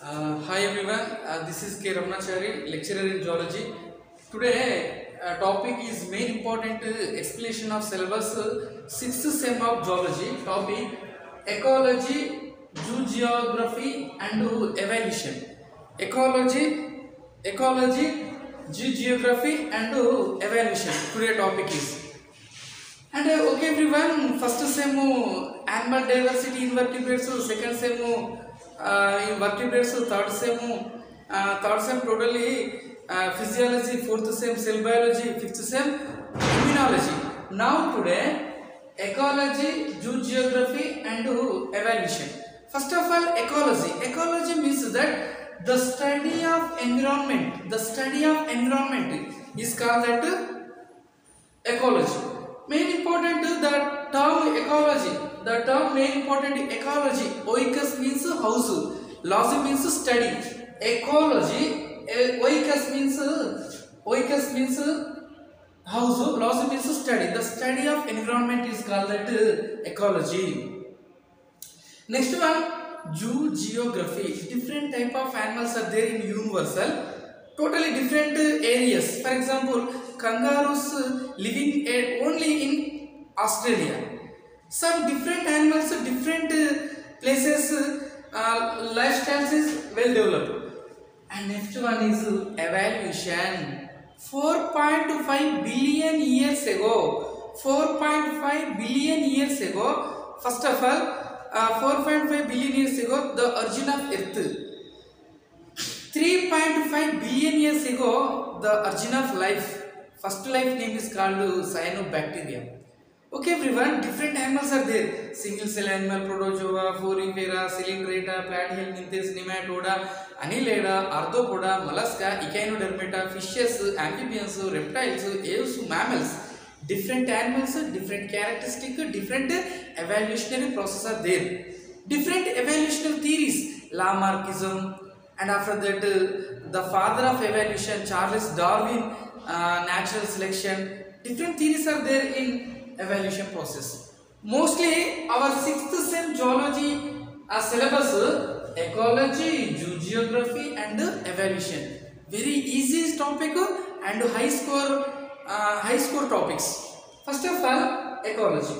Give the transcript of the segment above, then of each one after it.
Hi everyone, this is K. Ramanachari, lecturer in geology. Today, topic is main important explanation of syllabus 6th sem of geology. Topic ecology, geography and evolution. Ecology, geography and evolution. Today topic is. And okay everyone, first sem animal diversity invertebrates, second sem invertebrates, third sem totally physiology, fourth sem cell biology, fifth sem immunology. Now today ecology, geography and evolution. First of all, ecology. Ecology means that the study of environment. The study of environment is called that ecology. Main important the term ecology. The term main important ecology. Oikos means house. Logy means study. Ecology. Oikos means house. Logy means study. The study of environment is called that ecology. Next one, geography. Different type of animals are there in universal. Totally different areas. For example, kangaroos living only in Australia. Some different animals, different places, lifestyles is well developed. And next one is evolution. 4.5 billion years ago. 4.5 billion years ago. First of all, 4.5 billion years ago, the origin of Earth. 3.5 billion years ago, the origin of life. First life name is called cyanobacteria. Okay everyone, different animals are there. Single cell animal, Protozoa, Foraminifera, Coelenterata, Platyhelminthes, Nematoda, Annelida, Arthropoda, Mollusca, Echinodermata, fishes, amphibians, reptiles, aves, mammals. Different animals, different characteristics, different evolutionary process are there. Different evolutionary theories, Lamarckism, and after that the father of evolution, Charles Darwin, natural selection. Different theories are there in evolution process. Mostly our 6th sem geology syllabus ecology, geography and evolution. Very easy topic and high score topics. First of all, ecology.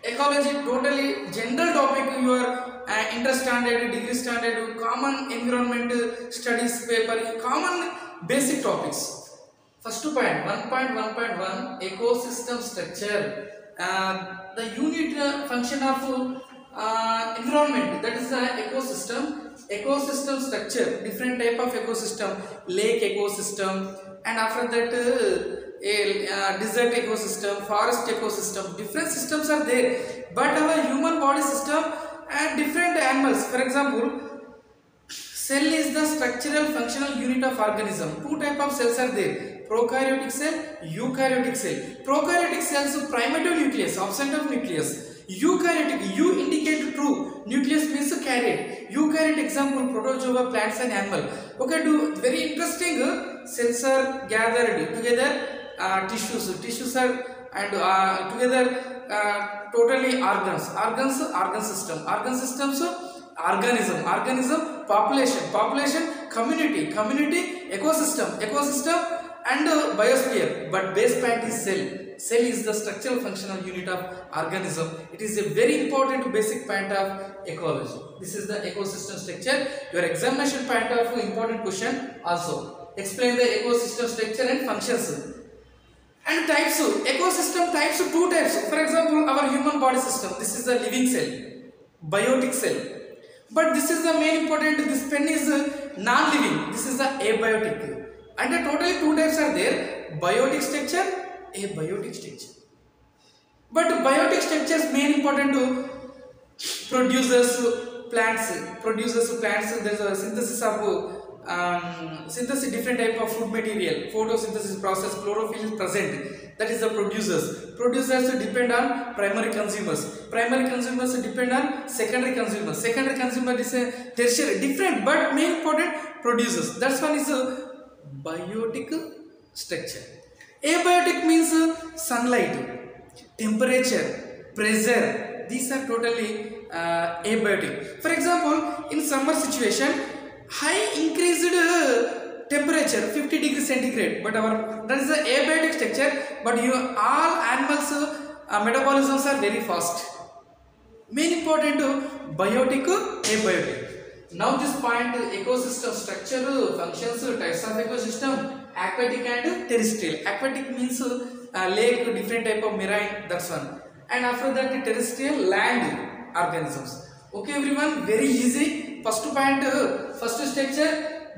Ecology totally general topic. Your inter-standard, degree standard, common environment studies paper, common basic topics. First point, 1.1.1 ecosystem structure. The unit function of environment, that is the ecosystem. Ecosystem structure, different type of ecosystem, lake ecosystem, and after that desert ecosystem, forest ecosystem. Different systems are there, but our human body system and different animals. For example, cell is the structural functional unit of organism. Two type of cells are there: prokaryotic cell, eukaryotic cell. Prokaryotic cells primitive nucleus, absent of nucleus. Eukaryotic, U indicate true, nucleus means carried. Eukaryotic example, protozoa, plants and animal. Okay, very interesting. Cells are gathered together. Tissues are and together totally organ systems, organism, population, community, ecosystem and biosphere. But base part is cell is the structural functional unit of organism. It is a very important basic part of ecology. This is the ecosystem structure. Your examination part of important question also. Explain the ecosystem structure and functions. And types, ecosystem types, two types. For example, our human body system, this is the living cell, biotic cell. But this is the main important, this pen is non-living, this is the abiotic. And totally two types are there, biotic structure, abiotic structure. But biotic structure is main important to produces plants, there is a synthesis of different type of food material, photosynthesis process, chlorophyll is present, that is the producers depend on primary consumers depend on secondary consumers is a tertiary, different but main important producers. That's one is a biotic structure. Abiotic means sunlight, temperature, pressure, these are totally abiotic. For example, in summer situation, high increased temperature 50 degrees centigrade, but our that is the abiotic structure, but you all animals metabolisms are very fast. Main important biotic, abiotic. Now this point ecosystem structure, functions, types of ecosystem, aquatic and terrestrial. Aquatic means lake, different type of marine, that's one. And after that terrestrial, land organisms. Okay everyone, very easy. First point, first structure,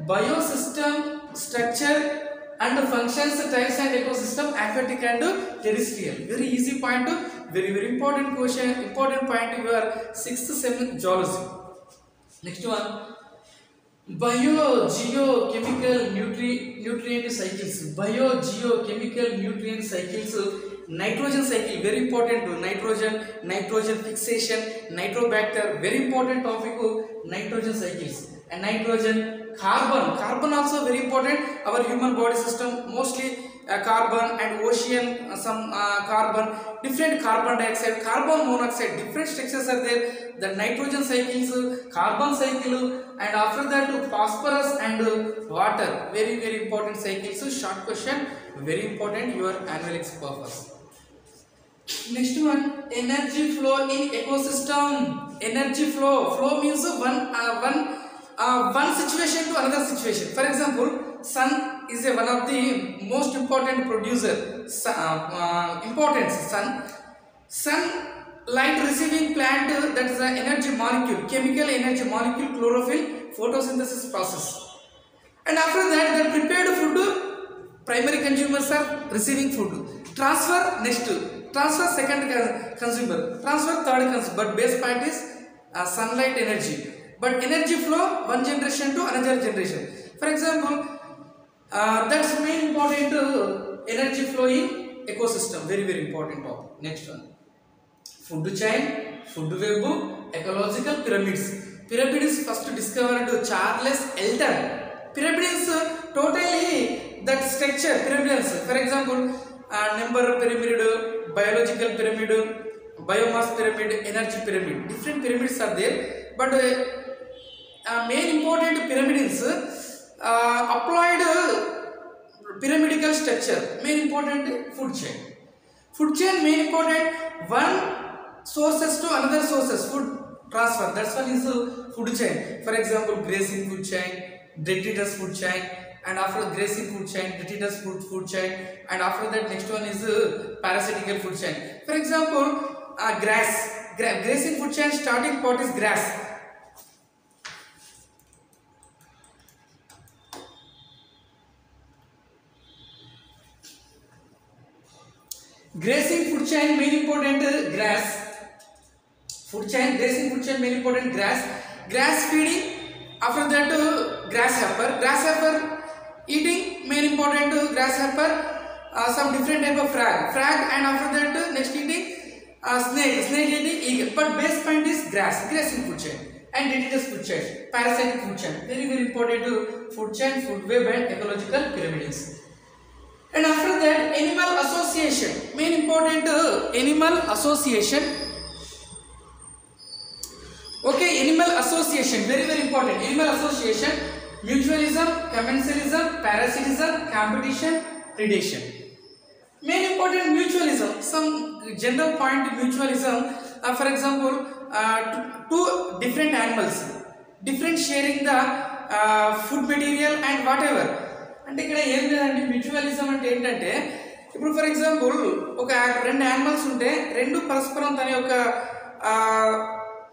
biosystem, structure and functions, types and ecosystem, aquatic and terrestrial. Very easy point, very important question, important point, your 6th, 7th geology. Next one, biogeochemical nutrient cycles. Biogeochemical nutrient cycles. Nitrogen cycle, very important. Nitrogen fixation, nitrobacter, very important topic. Nitrogen cycles. And nitrogen, carbon also very important. Our human body system mostly carbon, and ocean some carbon, different carbon dioxide, carbon monoxide, different structures are there. The nitrogen cycles, carbon cycle, and after that phosphorus and water, very important cycles. So short question, very important, your annual purpose. Next one, energy flow in ecosystem. Energy flow means one situation to another situation. For example, sun is one of the most important producer. Importance, sun light receiving plant, that is the energy molecule, chemical energy molecule, chlorophyll, photosynthesis process. And after that, the prepared food, primary consumers are receiving food. Transfer next, transfer second consumer, transfer third consumer. But base point is sunlight energy. But energy flow one generation to another generation. For example, that's main important energy flow in ecosystem. Very important topic. Next one, food chain, food web, ecological pyramids. Pyramid is first discovered Charles Elton. Pyramid is totally that structure. Pyramids. For example, number pyramid, biological pyramid, biomass pyramid, energy pyramid. Different pyramids are there, but main important pyramid is applied pyramidical structure. Main important food chain. Food chain main important, one sources to another sources, food transfer. That's one is food chain. For example, grazing food chain, detritus food chain, and after grazing food chain, detritus food chain, and after that next one is parasitical food chain. For example, grass. Grazing food chain starting point is grass. Grazing food chain main important grass. Food chain, grazing food chain main important grass. Grass feeding, after that grasshopper. Grasshopper eating main important grasshopper. Some different type of frog, and after that next eating snake eating eagle. But base point is grass, grazing food chain, and detritus food chain, parasitic food chain. Very important food chain, food web, and ecological pyramids. And after that, animal association, main important animal association. Okay, animal association, very important. Animal association, mutualism, commensalism, parasitism, competition, predation. Main important mutualism, some general point mutualism. For example, two different animals, different sharing the food material and whatever. అంటే ఇక్కడ ఏం లేదండి, mutualism అంటే ఏంటంటే, ఇప్పుడు for example ఒక రెండు animals ఉంటే రెండు పరస్పరం తన యొక్క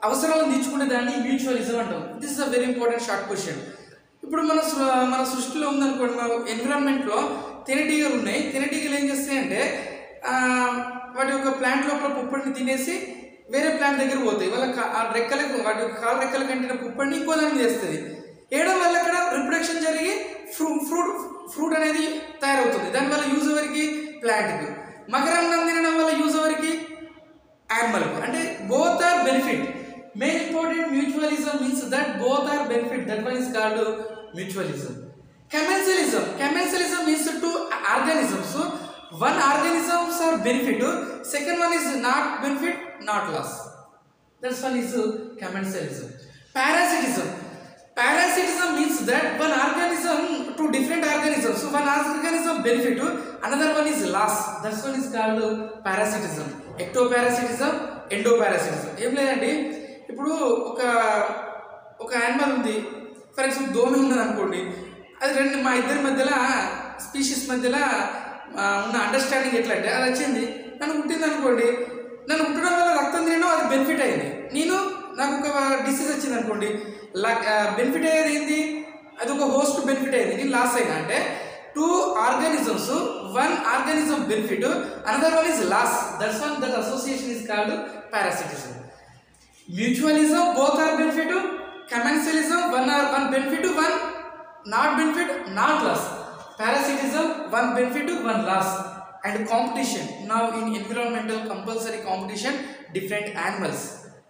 అవసరాలను తీర్చుకునే దాన్ని మ్యూచువలిజం అంటాం. This is a very important short question. ఇప్పుడు మన సృష్టిలో ఉందనుకోండి, మన ఎన్విరాన్మెంట్లో తేనెటీగలు ఉన్నాయి. తేనెటీగలు ఏం చేస్తాయంటే వాటి యొక్క ప్లాంట్ లోపల పుప్పడిని తినేసి వేరే ప్లాంట్ దగ్గర పోతాయి. వాళ్ళ రెక్కలకు, వాటి యొక్క కాళ్ళ రెక్కల కంటిన పుప్పడిని ఇంకో దాని మీద వేస్తుంది. వేయడం వల్ల అక్కడ రిప్రొడక్షన్ జరిగి ఫ్రూట్ అనేది తయారవుతుంది. దానివల్ల యూజ్ ఎవరికి? ప్లాంట్కి. మకరందం తినడం వల్ల యూజ్ ఎవరికి? యానిమల్కు. అంటే both are benefit. Main important mutualism means that both are benefit. That one is called mutualism. Commensalism means two organisms. So one organisms are benefit, second one is not benefit, not loss. That's one is commensalism. Parasitism means that one organism to different organisms. So one organism benefit, another one is loss. That one is called parasitism. Ectoparasitism, endoparasitism. ఏం లేదండి, ఇప్పుడు ఒక animal ఉంది, for example దోమి ఉన్నది అనుకోండి. అది రెండు మా ఇద్దరి మధ్యలో స్పీషీస్ మధ్యలో ఉన్న అండర్స్టాండింగ్ ఎట్లా అంటే, అది వచ్చింది నన్ను పుట్టింది అనుకోండి, నన్ను పుట్టడం వల్ల రక్తం తినడం అది బెనిఫిట్ అయింది. నాకు ఒక డిసీజ్ వచ్చింది అనుకోండి, బెనిఫిట్ అయ్యేది ఏంటి, అది ఒక హోస్ట్ బెనిఫిట్ అయ్యేది, నేను లాస్ అయినా. అంటే two organisms, one organism benefit, another one is loss. That's one that association is called parasitism. Mutualism, both are benefit. Commensalism, one benefit, one not benefit, not loss. Parasitism, one benefit, one loss. And competition. Now in environmental compulsory competition, different animals.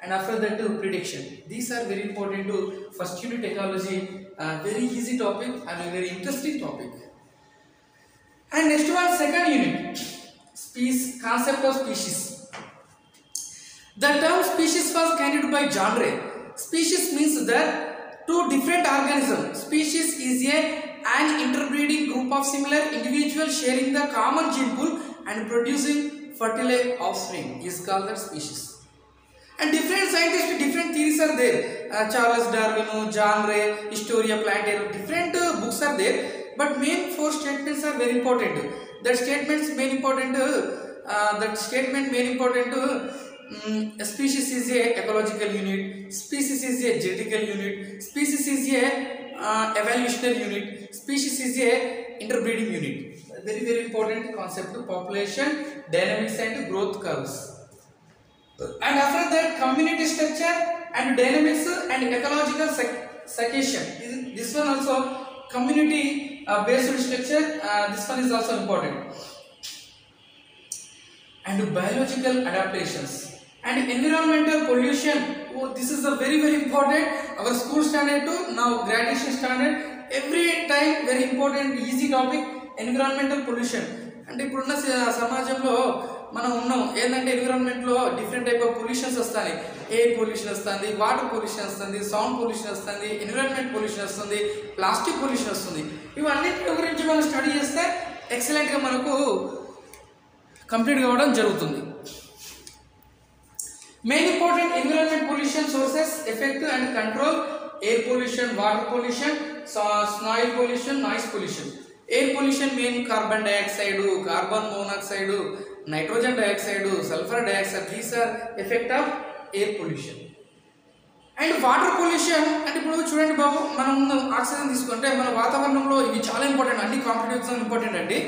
And after that prediction. These are very important to first unit ecology. Very easy topic and a very interesting topic. And next one, second unit, concept of species. The term species was coined by John Ray. Species means that two different organisms. Species is an interbreeding group of similar individuals sharing the common gene pool and producing fertile offspring is called that species. And different scientists, different theories are there. Charles Darwin, John Ray, Historia Plantarum, different books are there. But main four statements are very important. That statement main important. A species is a ecological unit. Species is a genetical unit. Species is a evolutionary unit. Species is a interbreeding unit. Very very important concept. Population, dynamics and growth curves. And after that, community structure and dynamics and ecological succession. This one also community based structure. This one is also important. And biological adaptations and environmental pollution. Oh, this is a very very important. Our school standard to now graduation standard. Every time very important easy topic. Environmental pollution. And ఇప్పుడున్న సమాజంలో మనం ఉన్నాం ఏంటంటే ఎన్విరాన్మెంట్లో different type of pollutions వస్తాయి. Air pollution వస్తుంది, water pollution వస్తుంది, sound pollution వస్తుంది, environment pollution వస్తుంది, ప్లాస్టిక్ పొల్యూషన్ వస్తుంది. ఇవన్నిటి గురించి మనం స్టడీ చేస్తే ఎక్సలెంట్గా మనకు కంప్లీట్ కావడం జరుగుతుంది. Main important environment pollution sources, effect and control. Air pollution, water pollution, soil pollution, noise pollution. Air pollution main carbon dioxide, carbon monoxide, nitrogen dioxide, sulphur dioxide. These are effect of air pollution. And water pollution అంటే ఇప్పుడు చూడండి బాబు, మనం oxygen తీసుకుంటే మన వాతావరణంలో ఇవి చాలా important. అన్ని కాంపిటేటివ్ ఎగ్జామ్ ఇంపార్టెంట్ అండి.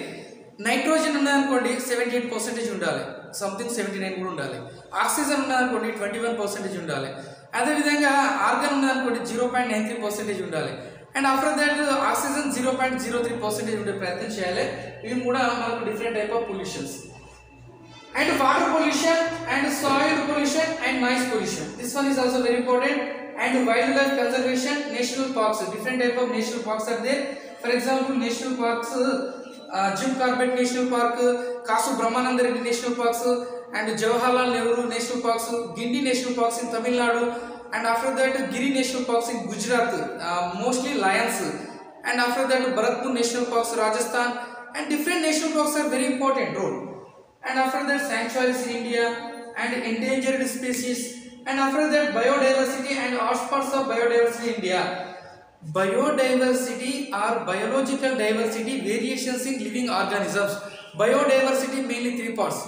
నైట్రోజన్ ఉన్నదనుకోండి 78% ఉండాలి, సంథింగ్ 79 కూడా ఉండాలి. ఆక్సిజన్ ఉన్నదనుకోండి 21% ఉండాలి. అదేవిధంగా ఆర్గాన్ ఉన్నదనుకోండి 0.93% ఉండాలి. అండ్ ఆఫ్టర్ దట్ ఆక్సిజన్ 0.03% ఉండే ప్రయత్నం చేయాలి. ఇవి కూడా మనకు different type of pollutions. And water pollution and soil pollution and noise pollution. This one is also very important. And wildlife conservation, national parks. Different type of national parks are there. For example, national parks, Jim Corbett National Park, Kasu Brahmananda Reddy National Parks, and Jawaharlal Nehru National Parks, Gindi National Parks in Tamil Nadu, and after that Giri National Parks in Gujarat, mostly lions. And after that Bharatpur National Parks, Rajasthan, and different national parks are very important role. And after that sanctuaries in India and endangered species, and after that biodiversity and hotspots of biodiversity in India. Biodiversity or biological diversity, variations in living organisms. Biodiversity mainly three parts: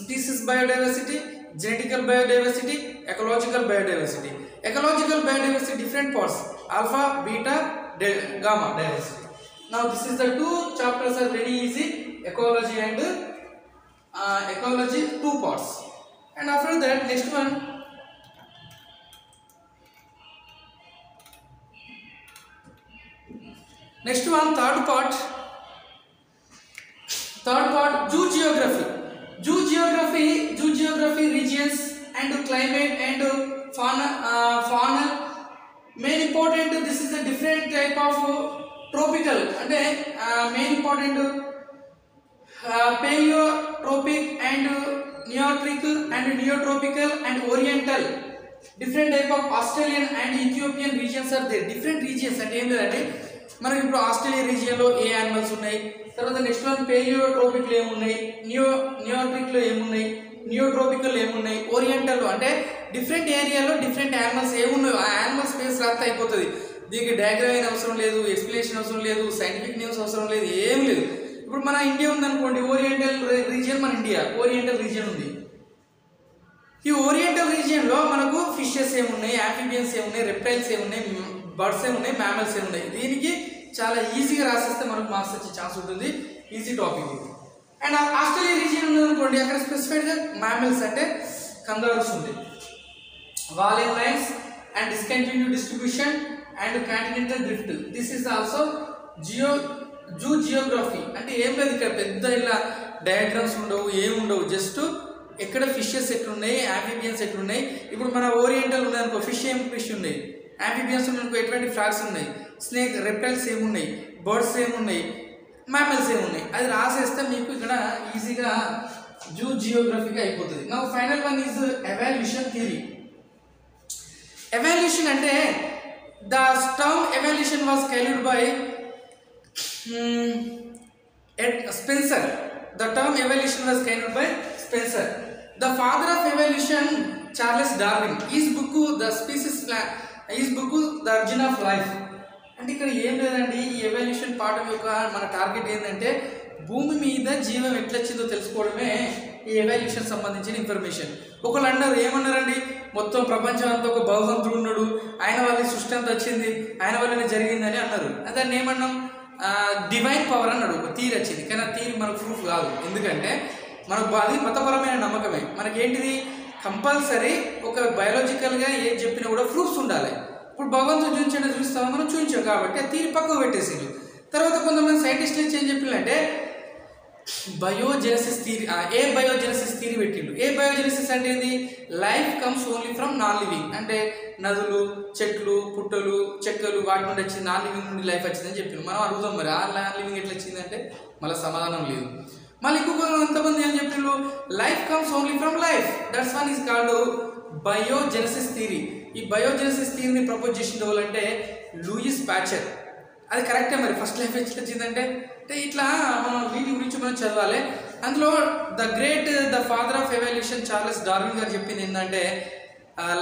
species biodiversity, genetical biodiversity, ecological biodiversity. Ecological biodiversity different parts: alpha, beta, gamma diversity. Now this is the two chapters are very easy: ecology and ecology, two parts. And after that next one, third part, zoo geography. Zoo geography regions and climate and fauna. Main important, this is a different type of tropical and main important paleotropic and neotropic and neotropical and oriental. Different type of Australian and Ethiopian regions are there. Different regions అంటే ఏం లేదంటే మనకి ఇప్పుడు Australia రీజియన్లో ఏ animals ఉన్నాయి, తర్వాత next one పేలియోట్రోపిక్లో ఏమున్నాయి, నియోట్రిక్లో ఏమున్నాయి, neotropical ఏమున్నాయి, ఓరియంటల్ అంటే డిఫరెంట్ ఏరియాలో డిఫరెంట్ యానిమల్స్ ఏమున్నాయో ఆ యానిమల్ స్పేస్ రాస్తే అయిపోతుంది. దీనికి డయాగ్రామ్ అయిన అవసరం లేదు, ఎక్స్ప్లెనేషన్ అవసరం లేదు, సైంటిఫిక్ న్యూస్ అవసరం లేదు, ఏం లేదు. ఇప్పుడు మన ఇండియా ఉందనుకోండి, ఓరియంటల్ రీజియన్ మన ఇండియా ఓరియంటల్ రీజియన్ ఉంది. ఈ ఓరియంటల్ రీజియన్లో మనకు ఫిషెస్ ఏమున్నాయి, యాంఫిబియన్స్ ఏమున్నాయి, రెప్టైల్స్ ఏమున్నాయి, బర్డ్స్ ఏమున్నాయి, మ్యామల్స్ ఏమున్నాయి. దీనికి చాలా ఈజీగా రాసేస్తే మనకు మార్క్స్ వచ్చే ఛాన్స్ ఉంటుంది. Easy topic. And Australia region ఉందనుకోండి, అక్కడ స్పెసిఫైడ్గా మ్యామల్స్ అంటే కంగారూస్ ఉంటాయి, Wallace lines and discontinue distribution and continental drift. This is also zoogeography. అంటే ఏం లేదు, ఇక్కడ పెద్ద ఇలా డయాగ్రామ్స్ ఉండవు, ఏముండవు, జస్ట్ ఎక్కడ ఫిషెస్ ఎట్లున్నాయి, యాంఫిబియన్స్ ఎట్లున్నాయి. ఇప్పుడు మన ఓరియంటల్ ఉన్నాయనుకో, ఫిష్ ఉన్నాయి, యాంఫిబియన్స్ ఉన్నాయనుకో ఎటువంటి ఫ్రాగ్స్ ఉన్నాయి, స్నేక్ రెప్టైల్స్ ఏమున్నాయి, బర్డ్స్ ఏమున్నాయి, మ్యామల్స్ ఏమున్నాయి, అది రాసేస్తే మీకు ఇక్కడ ఈజీగా జూ జియోగ్రఫీగా అయిపోతుంది. నా final one is evolution theory. Evolution అంటే the term evolution was coined by Spencer. The term evolution was coined by Spencer. The father of evolution, Charles Darwin. His book The Species Plan, his book The Origin of Life. అంటే ఇక్కడ ఏం లేదండి, ఈ evolution పాఠం యొక్క మన target ఏంటంటే భూమి మీద జీవం ఎట్లొచ్చిందో తెలుసుకోవడమే ఈ ఎవల్యూషన్ సంబంధించిన ఇన్ఫర్మేషన్. ఒకళ్ళు అన్నారు, ఏమన్నారండి, మొత్తం ప్రపంచం అంతా ఒక భగవంతుడు ఉన్నాడు, ఆయన వల్ల సృష్టి అంతా వచ్చింది, ఆయన వల్లనే జరిగిందని అన్నారు. దాన్ని ఏమన్నాం, డివైన్ పవర్ అన్నాడు. ఒక థీరీ వచ్చింది, కానీ ఆ థీరీ మనకు ప్రూఫ్ కాదు. ఎందుకంటే మనకు అది మతపరమైన నమ్మకమే. మనకేంటిది, కంపల్సరీ ఒక బయాలజికల్గా ఏది చెప్పినా కూడా ప్రూఫ్స్ ఉండాలి. ఇప్పుడు భగవంతుడు చూపిస్తామో మనం చూపించాం కాబట్టి ఆ థీరీ పక్కకు పెట్టేసింది. తర్వాత కొంతమంది సైంటిస్టులు ఏం చెప్పినంటే బయోజెనసిస్ థీరీ, ఏ బయోజెనసిస్ థీరీ పెట్టిండు. ఏ బయోజెనసిస్ అంటే ఏంది, life comes only from non living. అంటే నదులు, చెట్లు, పుట్టలు, చెక్కలు వాటి నుండి వచ్చింది, నాన్ లివింగ్ నుండి లైఫ్ వచ్చిందని చెప్పిండు. మనం అడుగుదాం, మరి ఆ నాన్ లివింగ్ ఎట్లా వచ్చిందంటే మళ్ళీ సమాధానం లేదు. మళ్ళీ ఇంకొంతమంది ఏం చెప్పిండ్రు, life comes only from life, that's one is called biogenesis theory. ఈ బయోజెనసిస్ థీరీని ప్రపోజ్ చేసింది ఎవరంటే లూయిస్ ప్యాచర్. అది కరెక్టే. మరి ఫస్ట్ లైఫ్ ఎట్లా వచ్చిందంటే ఇట్లా మనం వీటి గురించి మనం చదవాలి. అందులో the father of evolution Charles Darwin గారు చెప్పింది ఏంటంటే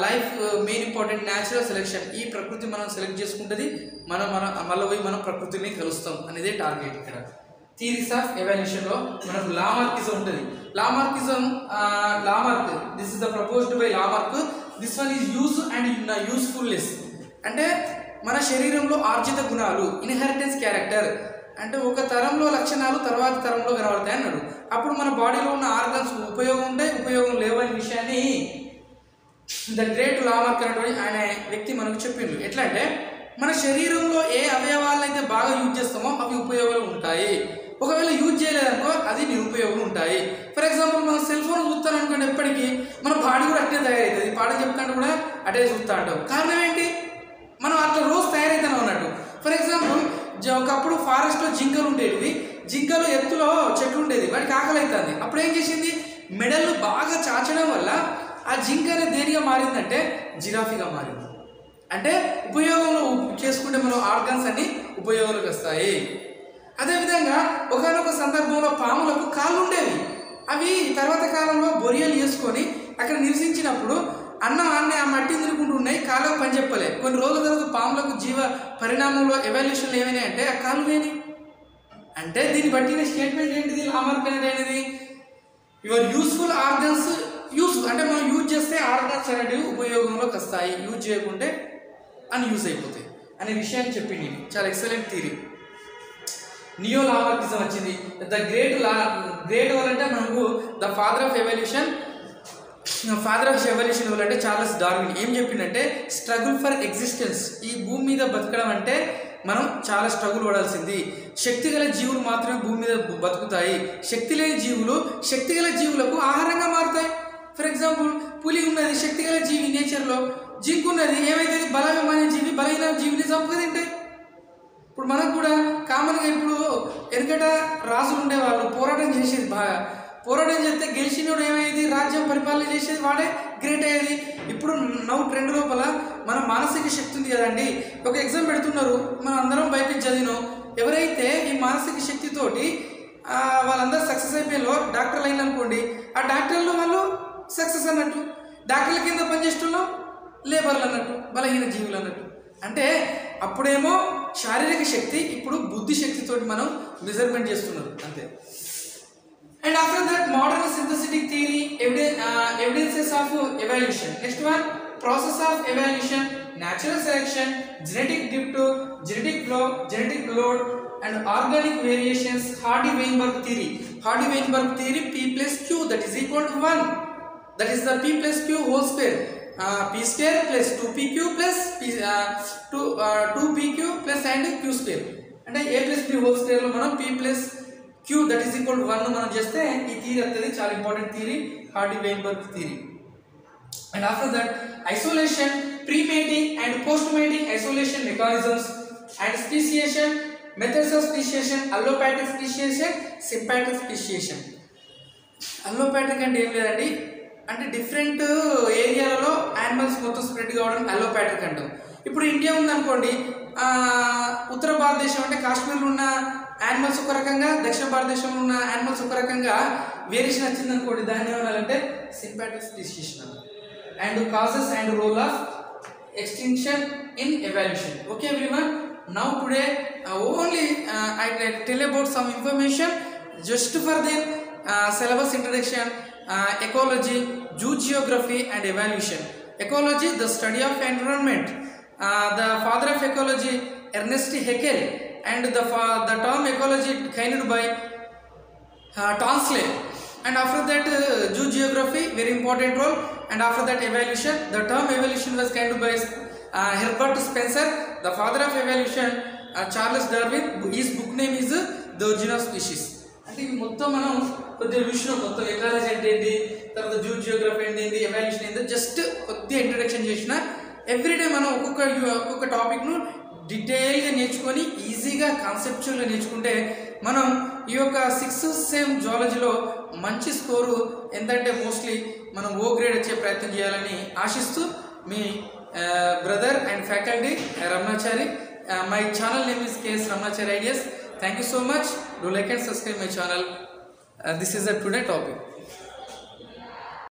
life main important natural selection. ఈ ప్రకృతి మనం సెలెక్ట్ చేసుకుంటుంది, మళ్ళీ పోయి మనం ప్రకృతిని కలుస్తాం అనేదే టార్గెట్. ఇక్కడ థీరీస్ ఆఫ్ ఎవల్యూషన్లో మనకు లామార్కిజం ఉంటుంది. Lamarck this is the proposed by Lamarck. This one is use and usefulness. అంటే మన శరీరంలో ఆర్జిత గుణాలు, ఇన్హెరిటెన్స్ క్యారెక్టర్, అంటే ఒక తరంలో లక్షణాలు తర్వాత తరంలో కనబడతాయి అన్నాడు. అప్పుడు మన బాడీలో ఉన్న ఆర్గన్స్ ఉపయోగం ఉంటాయి, ఉపయోగం లేవనే విషయాన్ని ద గ్రేట్ లామార్క్ అనేటువంటి ఆయన వ్యక్తి మనకు చెప్పిండు. ఎట్లా అంటే మన శరీరంలో ఏ అవయవాలను అయితే బాగా యూజ్ చేస్తామో అవి ఉపయోగాలు ఉంటాయి, ఒకవేళ యూజ్ చేయలేదనుకో అది నిరుపయోగాలు ఉంటాయి. ఫర్ ఎగ్జాంపుల్ మనం సెల్ ఫోన్ చూస్తాను అనుకోండి, ఎప్పటికీ మన బాడీ కూడా అట్టే తయారవుతుంది. పాట చెప్తాంటే కూడా అటే చూస్తూ ఉంటాం. కారణం ఏంటి, మనం అట్లా రోజు తయారైతాను అన్నట్టు. ఫర్ ఎగ్జాంపుల్ ఒకప్పుడు ఫారెస్ట్లో జింకలు ఉండేవి, జింకలు ఎత్తులో చెట్లు ఉండేది, వాటికి ఆకలి అవుతుంది. అప్పుడు ఏం చేసింది, మెడలు బాగా చాచడం వల్ల ఆ జింక అనేది దేనిగా మారిందంటే జిరాఫీగా మారింది. అంటే ఉపయోగంలో చేసుకుంటే మనం ఆర్గన్స్ అన్ని ఉపయోగాలకు వస్తాయి. అదేవిధంగా ఒకనొక సందర్భంలో పాములకు కాళ్ళు ఉండేవి, అవి తర్వాత కాలంలో బొరియలు చేసుకొని అక్కడ నివసించినప్పుడు అన్నం అన్నీ ఆ మట్టిని తిరుగుకుంటున్నాయి, కాళ్ళకు పని చెప్పలే. కొన్ని రోజుల తర్వాత పాములకు జీవ పరిణామంలో ఎవల్యూషన్లు ఏమైనా అంటే ఆ కాళ్ళు వేని. అంటే దీన్ని బట్టిన స్టేట్మెంట్ ఏంటిది, లామార్క్ అనేది యువర్ యూస్ఫుల్ ఆర్గన్స్ అంటే మనం యూజ్ చేస్తే ఆర్గన్స్ అనేటివి ఉపయోగంలోకి వస్తాయి, యూజ్ చేయకుంటే అన్యూజ్ అయిపోతాయి అనే విషయాన్ని చెప్పింది. చాలా ఎక్సలెంట్ థియరీ. నియో లామార్కిజం వచ్చింది. ద గ్రేట్ ఎవరంటే మనకు ద ఫాదర్ ఆఫ్ ఎవల్యూషన్ ఎవరంటే చార్లెస్ డార్విన్. ఏం చెప్పిందంటే స్ట్రగుల్ ఫర్ ఎగ్జిస్టెన్స్. ఈ భూమి మీద బతకడం అంటే మనం చాలా స్ట్రగుల్ పడాల్సింది. శక్తి గల జీవులు మాత్రమే భూమి మీద బతుకుతాయి, శక్తి లేని జీవులు శక్తి గల జీవులకు ఆహారంగా మారుతాయి. ఫర్ ఎగ్జాంపుల్ పులి ఉన్నది శక్తి గల జీవి నేచర్లో, జింక్ ఉన్నది ఏమైతే బలమైన జీవి బలహీన జీవిని చంపుగా తింటాయి. ఇప్పుడు మనకు కూడా కామన్గా ఇప్పుడు ఎనకట రాజులు ఉండేవాళ్ళు, పోరాటం చేసేది, బాగా పోరాటం చేస్తే గెలిచినోడు ఏమైంది, రాజ్యం పరిపాలన చేసేది వాడే గ్రేట్ అయ్యేది. ఇప్పుడు నవ్వు ట్రెండ్ లోపల మన మానసిక శక్తి ఉంది కదండి. ఒక ఎగ్జామ్ పెడుతున్నారు, మనం అందరం బయటికి చదివినాం. ఎవరైతే ఈ మానసిక శక్తితోటి వాళ్ళందరూ సక్సెస్ అయిపోయినో డాక్టర్లు అయిన అనుకోండి, ఆ డాక్టర్లు వాళ్ళు సక్సెస్ అన్నట్టు, డాక్టర్ల కింద పనిచేస్తున్నాం లేబర్లు అన్నట్టు, బలహీన జీవులు అన్నట్టు. అంటే అప్పుడేమో శారీరక శక్తి, ఇప్పుడు బుద్ధి శక్తితోటి మనం మెజర్మెంట్ చేస్తున్నారు అంతే. And after that, modern synthetic theory, evidences of evolution. Next one, process of evolution, natural selection, genetic drift, genetic flow, genetic load, and organic variations. Hardy-Weinberg theory. Hardy-Weinberg theory, P plus Q that is equal to 1. That is the P plus Q whole square. P square plus 2PQ plus 2PQ plus and Q square. And A plus B whole square lo manam P plus Q that is equal to 1 మనం చేస్తే ఈ theory వస్తుంది. చాలా important theory, Hardy Weinberg theory. And after that isolation, premating and post mating isolation mechanisms and speciation, methods of speciation, allopatric speciation, sympatric speciation. Allopatric అంటే ఏం లేదండి, అంటే different ఏరియాలలో యానిమల్స్ మొత్తం స్ప్రెడ్ కావడం అల్లోపాటిక్ అంటాం. ఇప్పుడు ఇండియా ఉందనుకోండి, ఉత్తర భారతదేశం అంటే కాశ్మీర్లో ఉన్న యానిమల్స్ ఒక రకంగా, దక్షిణ భారతదేశంలో ఉన్న యానిమల్స్ ఒక రకంగా వేరియేషన్ వచ్చింది అనుకోండి, దాన్ని ఏమనాలంటే sympatric speciation. And causes and role of extinction in evolution. Okay everyone, now today only I tell about some information just for their syllabus introduction. Ecology, zoogeography and evolution. Ecology, the study of environment. The father of ecology, Ernest Haeckel, and the term ecology coined by Tonsley. And after that, zoogeography, very important role. And after that, evolution. The term evolution was coined by Herbert Spencer. The father of evolution, Charles Darwin. His book name is The Origin of Species. అంటే ఇవి మొత్తం మనం కొద్దిగా విషయం, మొత్తం ecology అంటే ఏంటి, తర్వాత జియోగ్రఫీ అంటే ఏంటి, ఎవాల్యూషన్ ఏంటి, జస్ట్ కొద్దిగా ఇంట్రడక్షన్ చేసిన. ఎవ్రీడే మనం ఒక్కొక్క టాపిక్ను డీటెయిల్గా నేర్చుకొని ఈజీగా కాన్సెప్చువల్గా నేర్చుకుంటే మనం ఈ యొక్క 6th సెమ్ జువాలజీలో మంచి స్కోరు ఎంతంటే మోస్ట్లీ మనం ఓ గ్రేడ్ వచ్చే ప్రయత్నం చేయాలని ఆశిస్తూ మీ brother and faculty Ramanachari. My channel name is KS Ramnachari Ideas. Thank you so much. Do like and subscribe my channel. This is a today topic.